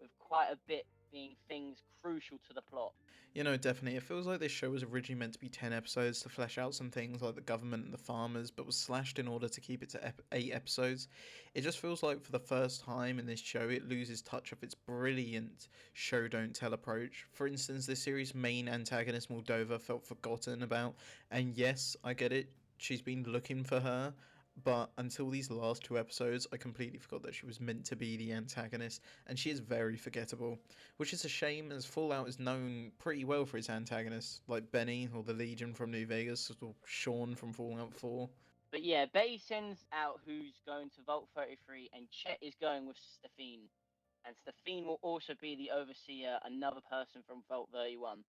with quite a bit being things crucial to the plot. You know, definitely. It feels like this show was originally meant to be 10 episodes to flesh out some things like the government and the farmers, but was slashed in order to keep it to 8 episodes. It just feels like for the first time in this show, it loses touch of its brilliant show don't tell approach. For instance, this series' main antagonist, Moldova, felt forgotten about, and yes, I get it, she's been looking for her, but until these last 2 episodes, I completely forgot that she was meant to be the antagonist, and she is very forgettable, which is a shame as Fallout is known pretty well for its antagonists, like Benny or the Legion from New Vegas, or Sean from Fallout 4. But yeah, Betty sends out who's going to Vault 33, and Chet is going with Stephine. And Stephine will also be the Overseer, another person from Vault 31.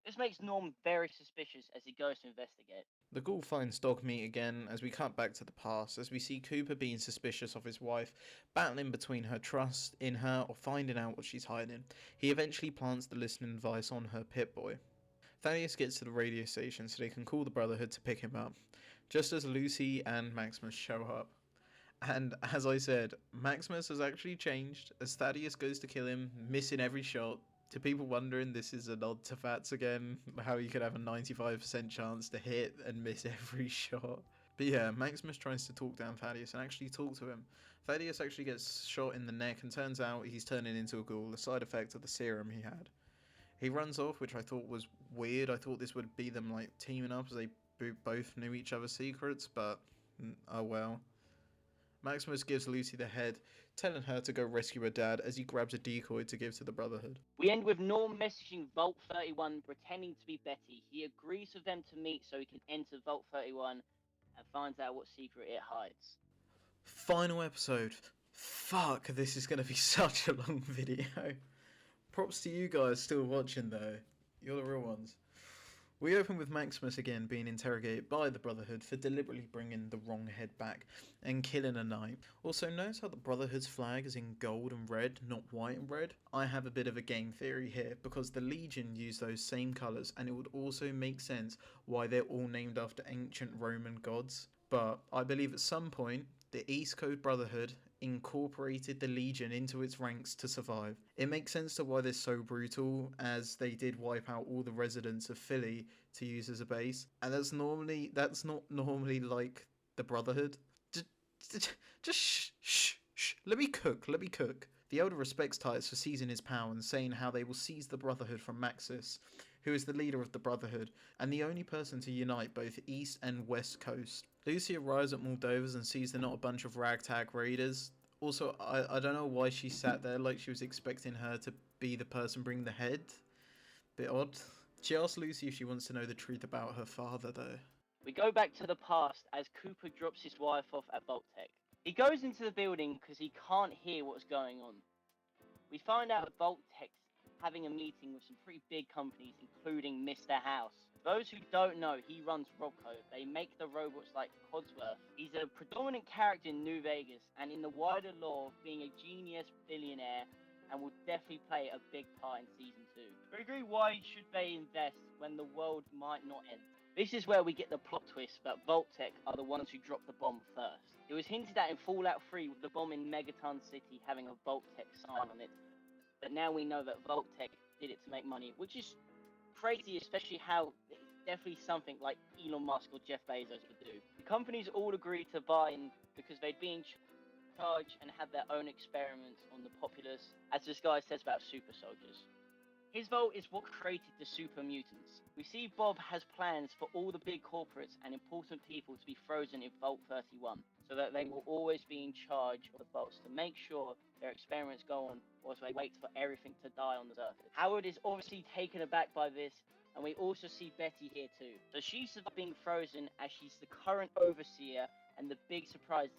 This makes Norm very suspicious as he goes to investigate. The ghoul finds dog meat again as we cut back to the past, as we see Cooper being suspicious of his wife, battling between her trust in her or finding out what she's hiding. He eventually plants the listening device on her Pip-Boy. Thaddeus gets to the radio station so they can call the Brotherhood to pick him up, just as Lucy and Maximus show up. And as I said, Maximus has actually changed as Thaddeus goes to kill him, missing every shot. To people wondering, this is a nod to Fats again, how you could have a 95% chance to hit and miss every shot. But yeah, Maximus tries to talk down Thaddeus and actually talk to him. Thaddeus actually gets shot in the neck and turns out he's turning into a ghoul, a side effect of the serum he had. He runs off, which I thought was weird. I thought this would be them like teaming up as they both knew each other's secrets, but oh well. Maximus gives Lucy the head, telling her to go rescue her dad as he grabs a decoy to give to the Brotherhood. We end with Norm messaging Vault 31, pretending to be Betty. He agrees with them to meet so he can enter Vault 31 and finds out what secret it hides. Final episode. Fuck, this is going to be such a long video. Props to you guys still watching though. You're the real ones. We open with Maximus again being interrogated by the Brotherhood for deliberately bringing the wrong head back and killing a knight. Also, notice how the Brotherhood's flag is in gold and red, not white and red? I have a bit of a game theory here, because the Legion use those same colours, and it would also make sense why they're all named after ancient Roman gods. But I believe at some point, the East Coast Brotherhood incorporated the Legion into its ranks to survive. It makes sense to why they're so brutal, as they did wipe out all the residents of Philly to use as a base, and that's not normally like the Brotherhood. Just shh, let me cook. The Elder respects Titus for seizing his power and saying how they will seize the Brotherhood from Maxis, who is the leader of the Brotherhood, and the only person to unite both East and West Coast. Lucy arrives at Moldova's and sees they're not a bunch of ragtag raiders. Also, I don't know why she sat there like she was expecting her to be the person bringing the head. Bit odd. She asks Lucy if she wants to know the truth about her father, though. We go back to the past as Cooper drops his wife off at Vault-Tec. He goes into the building because he can't hear what's going on. We find out that Vault-Tec's having a meeting with some pretty big companies, including Mr. House. For those who don't know, he runs Robco. They make the robots like Codsworth. He's a predominant character in New Vegas, and in the wider lore, being a genius billionaire, and will definitely play a big part in Season 2. We agree, why should they invest when the world might not end? This is where we get the plot twist that Vault-Tec are the ones who dropped the bomb first. It was hinted at in Fallout 3 with the bomb in Megaton City having a Vault-Tec sign on it, but now we know that Vault-Tec did it to make money, which is crazy, especially how it's definitely something like Elon Musk or Jeff Bezos would do. The companies all agreed to buy in because they'd be in charge and have their own experiments on the populace, as this guy says about super soldiers. His vote is what created the super mutants. We see Bob has plans for all the big corporates and important people to be frozen in Vault 31, so that they will always be in charge of the vaults to make sure their experiments go on whilst they wait for everything to die on the surface. Howard is obviously taken aback by this, and we also see Betty here too. So she's being frozen as she's the current overseer, and the big surprise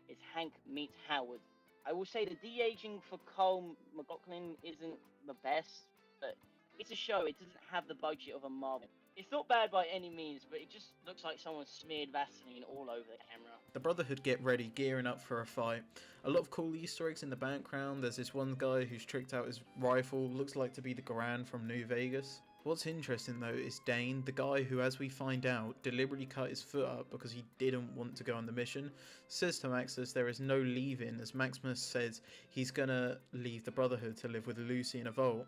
is Hank meets Howard. I will say the de-aging for Cole McLaughlin isn't the best, but it's a show. It doesn't have the budget of a Marvel. It's not bad by any means, but it just looks like someone smeared Vaseline all over the camera. The Brotherhood get ready, gearing up for a fight. A lot of cool Easter eggs in the background. There's this one guy who's tricked out his rifle, looks like to be the Garand from New Vegas. What's interesting though is Dane, the guy who, as we find out, deliberately cut his foot up because he didn't want to go on the mission, says to Maximus there is no leaving, as Maximus says he's gonna leave the Brotherhood to live with Lucy in a vault.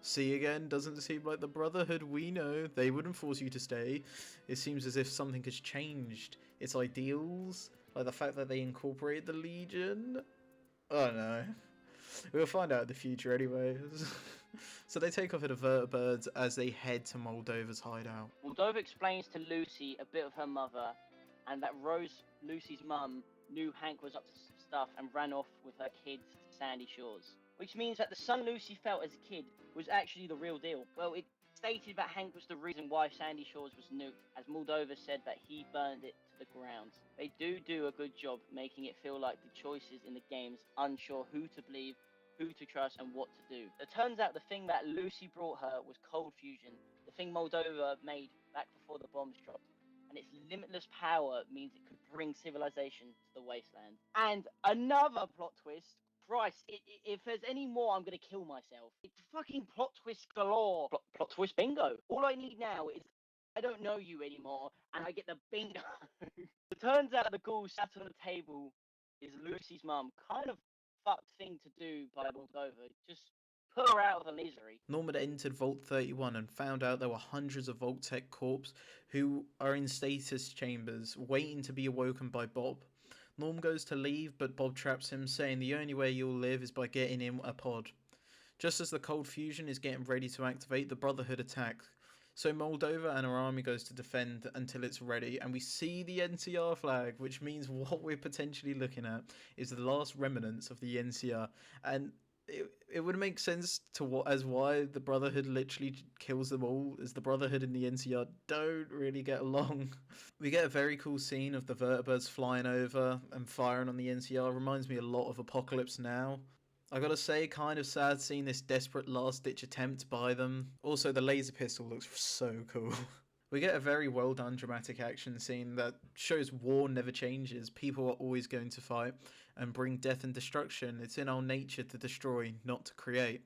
See again, doesn't seem like the Brotherhood we know. They wouldn't force you to stay. It seems as if something has changed. Its ideals, like the fact that they incorporated the Legion. Oh no. We'll find out in the future anyways. So they take off at a birds as they head to Moldova's hideout. Moldova explains to Lucy a bit of her mother, and that Rose, Lucy's mum, knew Hank was up to some stuff and ran off with her kids to Sandy Shores. Which means that the son Lucy felt as a kid was actually the real deal. Well, it stated that Hank was the reason why Sandy Shores was nuked, as Moldova said that he burned it to the ground. They do a good job making it feel like the choices in the game's unsure who to believe, who to trust, and what to do. It turns out the thing that Lucy brought her was cold fusion, the thing Moldova made back before the bombs dropped. And its limitless power means it could bring civilization to the wasteland. And another plot twist. Christ, if there's any more, I'm gonna kill myself. It's fucking plot twist galore. Plot twist bingo. All I need now is I don't know you anymore, and I get the bingo. It turns out the ghoul sat on the table is Lucy's mum. Kind of fucked thing to do by Moldova. Just put her out of the misery. Norm had entered Vault 31 and found out there were hundreds of Vault-Tec corps who are in stasis chambers, waiting to be awoken by Bob. Norm goes to leave, but Bob traps him, saying the only way you'll live is by getting in a pod. Just as the cold fusion is getting ready to activate, the Brotherhood attack. So Moldova and her army goes to defend until it's ready, and we see the NCR flag, which means what we're potentially looking at is the last remnants of the NCR. And it would make sense to what as why the Brotherhood literally kills them all, as the Brotherhood and the NCR don't really get along. We get a very cool scene of the vertibirds flying over and firing on the NCR. Reminds me a lot of Apocalypse Now. I gotta say, kind of sad seeing this desperate last ditch attempt by them. Also, the laser pistol looks so cool. We get a very well done dramatic action scene that shows war never changes. People are always going to fight and bring death and destruction. It's in our nature to destroy, not to create.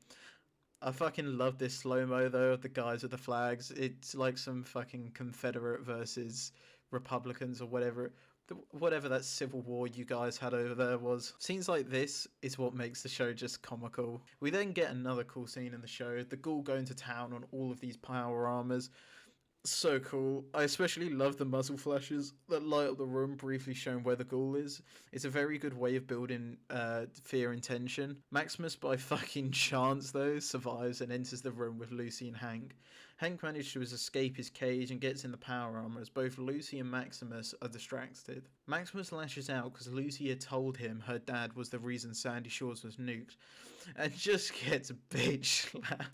I fucking love this slow-mo though of the guys with the flags. It's like some fucking Confederate versus Republicans or whatever that civil war you guys had over there was. Scenes like this is what makes the show just comical. We then get another cool scene in the show, the Ghoul going to town on all of these power armors. So cool. I especially love the muzzle flashes that light up the room, briefly showing where the Ghoul is. It's a very good way of building fear and tension. Maximus, by fucking chance though, survives and enters the room with Lucy and Hank. Hank manages to escape his cage and gets in the power armor as both Lucy and Maximus are distracted. Maximus lashes out because Lucy had told him her dad was the reason Sandy Shores was nuked, and just gets bitch slapped.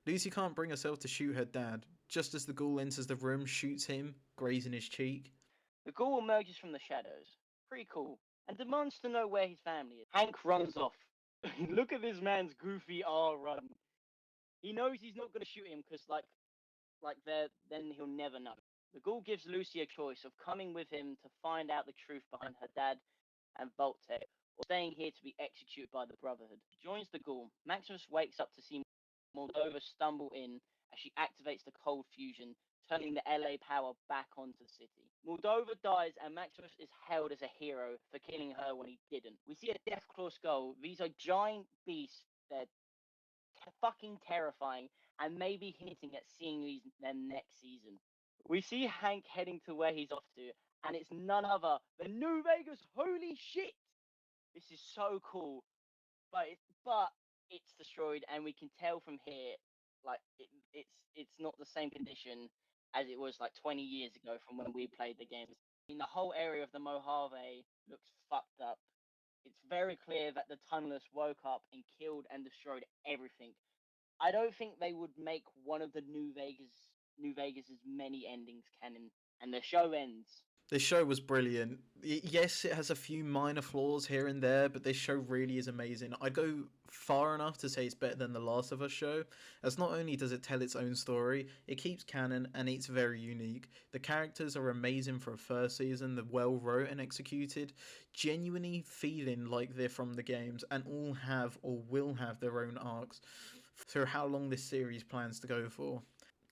Lucy can't bring herself to shoot her dad, just as the Ghoul enters the room, shoots him, grazing his cheek. The Ghoul emerges from the shadows, pretty cool, and demands to know where his family is. Hank runs off. Look at this man's goofy R run. He knows he's not going to shoot him because, then he'll never know. The Ghoul gives Lucy a choice of coming with him to find out the truth behind her dad and Voltec, or staying here to be executed by the Brotherhood. He joins the Ghoul. Maximus wakes up to see Moldova stumble in as she activates the cold fusion, turning the LA power back onto the city. Moldova dies and Maximus is hailed as a hero for killing her when he didn't. We see a Deathclaw skull. These are giant beasts. They're fucking terrifying and maybe hinting at seeing them next season. We see Hank heading to where he's off to, and it's none other than New Vegas. Holy shit! This is so cool, but it's destroyed, and we can tell from here, it's not the same condition as it was like 20 years ago from when we played the games. I mean, the whole area of the Mojave looks fucked up. It's very clear that the Tunnelers woke up and killed and destroyed everything. I don't think they would make one of the New Vegas's many endings canon, and the show ends. This show was brilliant. Yes, it has a few minor flaws here and there, but this show really is amazing. I'd go far enough to say it's better than the Last of Us show, as not only does it tell its own story, it keeps canon and it's very unique. The characters are amazing for a first season, they're well wrote and executed, genuinely feeling like they're from the games, and all have or will have their own arcs through how long this series plans to go for.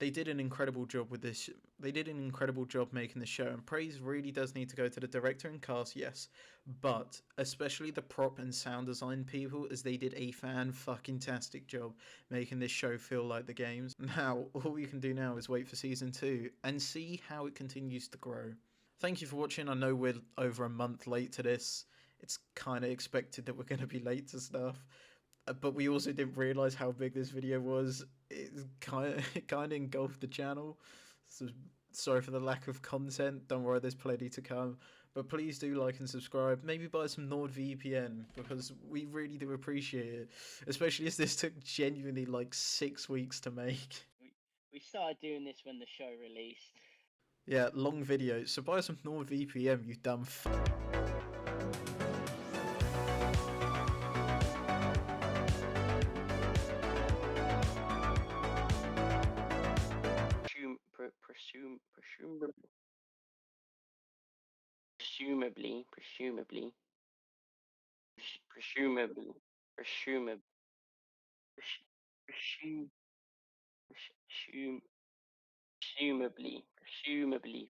They did an incredible job with this. They did an incredible job making the show, and praise really does need to go to the director and cast, yes, but especially the prop and sound design people, as they did a fan-fucking-tastic job making this show feel like the games. Now, all we can do now is wait for season 2 and see how it continues to grow. Thank you for watching. I know we're over a month late to this. It's kind of expected that we're going to be late to stuff. But we also didn't realize how big this video was. It kind of engulfed the channel. So sorry for the lack of content. Don't worry, there's plenty to come. But please do like and subscribe. Maybe buy some NordVPN, because we really do appreciate it. Especially as this took genuinely like 6 weeks to make. We started doing this when the show released. Yeah, long videos. So buy some NordVPN, you dumb Presumably,